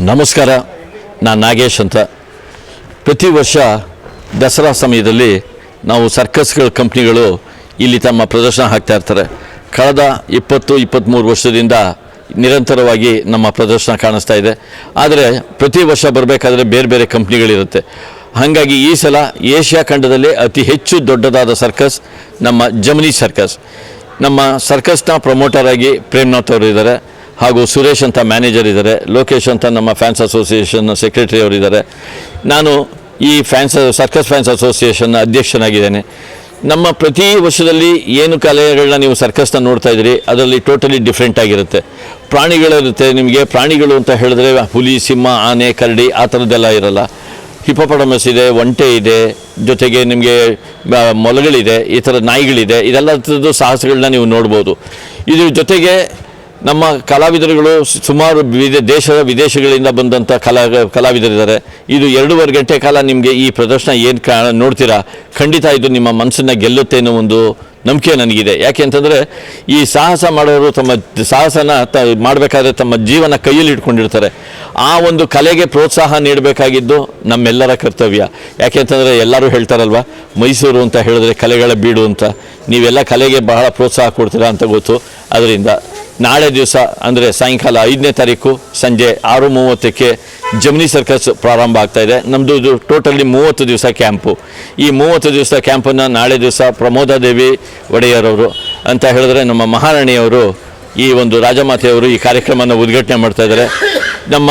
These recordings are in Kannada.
ನಮಸ್ಕಾರ, ನಾನು ನಾಗೇಶ್ ಅಂತ. ಪ್ರತಿ ವರ್ಷ ದಸರಾ ಸಮಯದಲ್ಲಿ ನಾವು ಸರ್ಕಸ್ಗಳ ಕಂಪ್ನಿಗಳು ಇಲ್ಲಿ ತಮ್ಮ ಪ್ರದರ್ಶನ ಹಾಕ್ತಾ ಇರ್ತಾರೆ. ಕಳೆದ 20-23 ವರ್ಷದಿಂದ ನಿರಂತರವಾಗಿ ನಮ್ಮ ಪ್ರದರ್ಶನ ಕಾಣಿಸ್ತಾ ಇದೆ. ಆದರೆ ಪ್ರತಿ ವರ್ಷ ಬರಬೇಕಾದ್ರೆ ಬೇರೆ ಬೇರೆ ಕಂಪ್ನಿಗಳಿರುತ್ತೆ. ಹಾಗಾಗಿ ಈ ಸಲ ಏಷ್ಯಾ ಖಂಡದಲ್ಲೇ ಅತಿ ಹೆಚ್ಚು ದೊಡ್ಡದಾದ ಸರ್ಕಸ್ ನಮ್ಮ ಜಮಿನಿ ಸರ್ಕಸ್. ನಮ್ಮ ಸರ್ಕಸ್ನ ಪ್ರಮೋಟರ್ ಆಗಿ ಪ್ರೇಮ್ನಾಥ್ ಅವರು ಇದ್ದಾರೆ, ಹಾಗೂ ಸುರೇಶ್ ಅಂತ ಮ್ಯಾನೇಜರ್ ಇದ್ದಾರೆ, ಲೋಕೇಶ್ ಅಂತ ನಮ್ಮ ಫ್ಯಾನ್ಸ್ ಅಸೋಸಿಯೇಷನ್ ಸೆಕ್ರೆಟರಿ ಅವರಿದ್ದಾರೆ. ನಾನು ಈ ಸರ್ಕಸ್ ಫ್ಯಾನ್ಸ್ ಅಸೋಸಿಯೇಷನ್ನ ಅಧ್ಯಕ್ಷನಾಗಿದ್ದೇನೆ. ನಮ್ಮ ಪ್ರತಿ ವರ್ಷದಲ್ಲಿ ಏನು ಕಲೆಗಳನ್ನ ನೀವು ಸರ್ಕಸ್ನ ನೋಡ್ತಾ ಇದ್ದೀರಿ, ಅದರಲ್ಲಿ ಟೋಟಲಿ ಡಿಫ್ರೆಂಟ್ ಆಗಿರುತ್ತೆ. ಪ್ರಾಣಿಗಳಿರುತ್ತೆ. ನಿಮಗೆ ಪ್ರಾಣಿಗಳು ಅಂತ ಹೇಳಿದ್ರೆ ಹುಲಿ, ಸಿಂಹ, ಆನೆ, ಕರಡಿ ಆ ಥರದ್ದೆಲ್ಲ ಇರಲ್ಲ. ಹಿಪೋಪಟಮಸ್ ಇದೆ, ಒಂಟೆ ಇದೆ, ಜೊತೆಗೆ ನಿಮಗೆ ಮೊಲಗಳಿದೆ, ಈ ಥರ ನಾಯಿಗಳಿದೆ. ಇದೆಲ್ಲದ್ದು ಸಾಹಸಗಳನ್ನ ನೀವು ನೋಡ್ಬೋದು. ಇದ್ರ ಜೊತೆಗೆ ನಮ್ಮ ಕಲಾವಿದರುಗಳು ಸುಮಾರು ದೇಶದ ವಿದೇಶಗಳಿಂದ ಬಂದಂಥ ಕಲಾವಿದರಿದ್ದಾರೆ. ಇದು 2.5 ಗಂಟೆ ಕಾಲ ನಿಮಗೆ ಈ ಪ್ರದರ್ಶನ ಏನು ನೋಡ್ತೀರಾ, ಖಂಡಿತ ಇದು ನಿಮ್ಮ ಮನಸ್ಸನ್ನು ಗೆಲ್ಲುತ್ತೆ ಅನ್ನೋ ಒಂದು ನಂಬಿಕೆ ನನಗಿದೆ. ಯಾಕೆ ಅಂತಂದರೆ ಈ ಸಾಹಸ ಮಾಡೋರು ತಮ್ಮ ಸಾಹಸನ ಮಾಡಬೇಕಾದ್ರೆ ತಮ್ಮ ಜೀವನ ಕೈಯಲ್ಲಿ ಇಟ್ಕೊಂಡಿರ್ತಾರೆ. ಆ ಒಂದು ಕಲೆಗೆ ಪ್ರೋತ್ಸಾಹ ನೀಡಬೇಕಾಗಿದ್ದು ನಮ್ಮೆಲ್ಲರ ಕರ್ತವ್ಯ. ಯಾಕೆ ಅಂತಂದರೆ ಎಲ್ಲರೂ ಹೇಳ್ತಾರಲ್ವ, ಮೈಸೂರು ಅಂತ ಹೇಳಿದ್ರೆ ಕಲೆಗಳ ಬೀಡು ಅಂತ. ನೀವೆಲ್ಲ ಕಲೆಗೆ ಬಹಳ ಪ್ರೋತ್ಸಾಹ ಕೊಡ್ತೀರಾ ಅಂತ ಗೊತ್ತು. ಅದರಿಂದ ನಾಳೆ ದಿವಸ ಅಂದರೆ ಸಾಯಂಕಾಲ 5ನೇ ತಾರೀಕು ಸಂಜೆ 6:30ಕ್ಕೆ ಜಮಿನಿ ಸರ್ಕಸ್ ಪ್ರಾರಂಭ ಆಗ್ತಾಯಿದೆ. ನಮ್ಮದು ಇದು ಟೋಟಲಿ 30 ದಿವಸ ಕ್ಯಾಂಪು. ಈ 30 ದಿವಸ ಕ್ಯಾಂಪನ್ನು ನಾಳೆ ದಿವಸ ಪ್ರಮೋದಾದೇವಿ ಒಡೆಯರವರು ಅಂತ ಹೇಳಿದ್ರೆ ನಮ್ಮ ಮಹಾರಾಣಿಯವರು, ಈ ಒಂದು ರಾಜಮಾತೆಯವರು ಈ ಕಾರ್ಯಕ್ರಮನ ಉದ್ಘಾಟನೆ ಮಾಡ್ತಾ ಇದ್ದಾರೆ. ನಮ್ಮ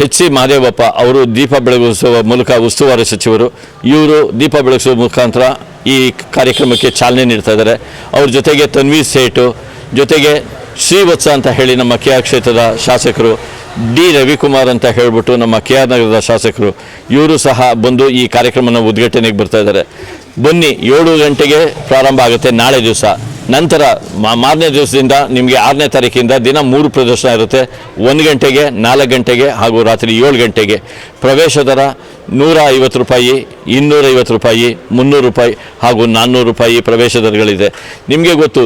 H.C. ಮಹದೇವಪ್ಪ ಅವರು ದೀಪ ಬೆಳಗಿಸುವ ಮೂಲಕ ಉಸ್ತುವಾರಿ ಸಚಿವರು, ಇವರು ದೀಪ ಬೆಳಗಿಸುವ ಮುಖಾಂತರ ಈ ಕಾರ್ಯಕ್ರಮಕ್ಕೆ ಚಾಲನೆ ನೀಡ್ತಾ ಇದ್ದಾರೆ. ಅವ್ರ ಜೊತೆಗೆ ತನ್ವೀರ್ ಸೇಠು, ಜೊತೆಗೆ ಶ್ರೀವತ್ಸ ಅಂತ ಹೇಳಿ ನಮ್ಮ KR ಕ್ಷೇತ್ರದ ಶಾಸಕರು, D. ರವಿಕುಮಾರ್ ಅಂತ ಹೇಳಿಬಿಟ್ಟು ನಮ್ಮ KR ನಗರದ ಶಾಸಕರು, ಇವರು ಸಹ ಬಂದು ಈ ಕಾರ್ಯಕ್ರಮನ ಉದ್ಘಾಟನೆಗೆ ಬರ್ತಾ ಇದ್ದಾರೆ. ಬನ್ನಿ, 7 ಗಂಟೆಗೆ ಪ್ರಾರಂಭ ಆಗುತ್ತೆ ನಾಳೆ ದಿವಸ. ನಂತರ ಮಾರನೇ ದಿವಸದಿಂದ ನಿಮಗೆ 6ನೇ ತಾರೀಕಿಂದ ದಿನ 3 ಪ್ರದರ್ಶನ ಇರುತ್ತೆ. 1 ಗಂಟೆಗೆ, 4 ಗಂಟೆಗೆ ಹಾಗೂ ರಾತ್ರಿ 7 ಗಂಟೆಗೆ. ಪ್ರವೇಶ ದರ ₹150, ₹250, ₹300 ಹಾಗೂ ₹400 ಪ್ರವೇಶ ದರಗಳಿದೆ. ನಿಮಗೆ ಗೊತ್ತು,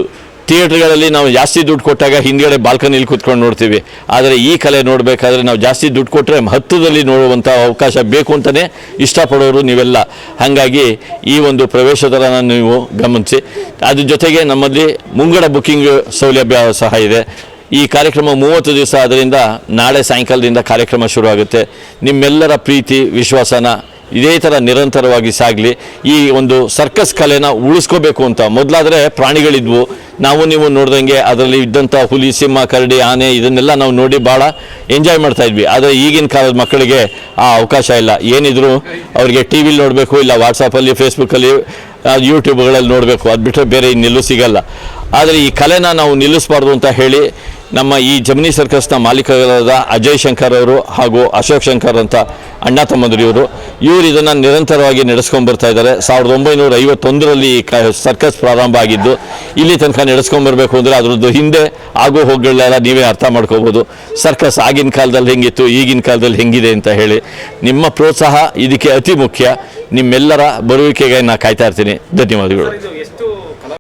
ಥಿಯೇಟ್ರ್ಗಳಲ್ಲಿ ನಾವು ಜಾಸ್ತಿ ದುಡ್ಡು ಕೊಟ್ಟಾಗ ಹಿಂದ್ಗಡೆ ಬಾಲ್ಕನಿಲಿ ಕೂತ್ಕೊಂಡು ನೋಡ್ತೀವಿ. ಆದರೆ ಈ ಕಲೆ ನೋಡಬೇಕಾದ್ರೆ ನಾವು ಜಾಸ್ತಿ ದುಡ್ಡು ಕೊಟ್ಟರೆ ಹತ್ತದಲ್ಲಿ ನೋಡುವಂಥ ಅವಕಾಶ ಬೇಕು ಅಂತಲೇ ಇಷ್ಟಪಡೋರು ನೀವೆಲ್ಲ. ಹಾಗಾಗಿ ಈ ಒಂದು ಪ್ರವೇಶ ದರನ ನೀವು ಗಮನಿಸಿ. ಅದ್ರ ಜೊತೆಗೆ ನಮ್ಮಲ್ಲಿ ಮುಂಗಡ ಬುಕ್ಕಿಂಗ್ ಸೌಲಭ್ಯ ಸಹ ಇದೆ. ಈ ಕಾರ್ಯಕ್ರಮ 30 ದಿವಸ, ಅದರಿಂದ ನಾಳೆ ಸಾಯಂಕಾಲದಿಂದ ಕಾರ್ಯಕ್ರಮ ಶುರುವಾಗುತ್ತೆ. ನಿಮ್ಮೆಲ್ಲರ ಪ್ರೀತಿ ವಿಶ್ವಾಸನ ಇದೇ ಥರ ನಿರಂತರವಾಗಿ ಸಾಗಲಿ. ಈ ಒಂದು ಸರ್ಕಸ್ ಕಲೆನ ಉಳಿಸ್ಕೋಬೇಕು ಅಂತ. ಮೊದಲಾದರೆ ಪ್ರಾಣಿಗಳಿದ್ವು, ನಾವು ನೀವು ನೋಡ್ದಂಗೆ ಅದರಲ್ಲಿ ಇದ್ದಂಥ ಹುಲಿ, ಸಿಂಹ, ಕರಡಿ, ಆನೆ ಇದನ್ನೆಲ್ಲ ನಾವು ನೋಡಿ ಭಾಳ ಎಂಜಾಯ್ ಮಾಡ್ತಾಯಿದ್ವಿ. ಆದರೆ ಈಗಿನ ಕಾಲದ ಮಕ್ಕಳಿಗೆ ಆ ಅವಕಾಶ ಇಲ್ಲ. ಏನಿದ್ರು ಅವ್ರಿಗೆ ಟಿ ವಿಲಿ ನೋಡಬೇಕು, ಇಲ್ಲ ವಾಟ್ಸಪ್ಪಲ್ಲಿ, ಫೇಸ್ಬುಕ್ಕಲ್ಲಿ, ಯೂಟ್ಯೂಬ್ಗಳಲ್ಲಿ ನೋಡಬೇಕು. ಅದು ಬಿಟ್ಟರೆ ಬೇರೆ ಇನ್ನೆಲ್ಲೂ ಸಿಗಲ್ಲ. ಆದರೆ ಈ ಕಲೆನ ನಾವು ನಿಲ್ಲಿಸಬಾರ್ದು ಅಂತ ಹೇಳಿ ನಮ್ಮ ಈ ಜಮಿನಿ ಸರ್ಕಸ್ನ ಮಾಲೀಕರಾದ ಅಜಯ್ ಶಂಕರ್ ಅವರು ಹಾಗೂ ಅಶೋಕ್ ಶಂಕರ್ ಅಂತ ಅಣ್ಣ ತಮ್ಮಂದಿರು ಇವರು ಇದನ್ನು ನಿರಂತರವಾಗಿ ನಡೆಸ್ಕೊಂಡ್ಬರ್ತಾ ಇದ್ದಾರೆ. 1951ರಲ್ಲಿ ಈ ಸರ್ಕಸ್ ಪ್ರಾರಂಭ ಆಗಿದ್ದು. ಇಲ್ಲಿ ತನಕ ನಡೆಸ್ಕೊಂಡ್ಬರ್ಬೇಕು ಅಂದರೆ ಅದರದ್ದು ಹಿಂದೆ ಆಗೋ ಹೋಗಗಳೆಲ್ಲ ನೀವೇ ಅರ್ಥ ಮಾಡ್ಕೋಬೋದು. ಸರ್ಕಸ್ ಆಗಿನ ಕಾಲದಲ್ಲಿ ಹೆಂಗಿತ್ತು, ಈಗಿನ ಕಾಲದಲ್ಲಿ ಹೆಂಗಿದೆ ಅಂತ ಹೇಳಿ. ನಿಮ್ಮ ಪ್ರೋತ್ಸಾಹ ಇದಕ್ಕೆ ಅತಿ ಮುಖ್ಯ. ನಿಮ್ಮೆಲ್ಲರ ಬರುವಿಕೆಗೆ ನಾನು ಕಾಯ್ತಾ ಇರ್ತೀನಿ. ಧನ್ಯವಾದಗಳು.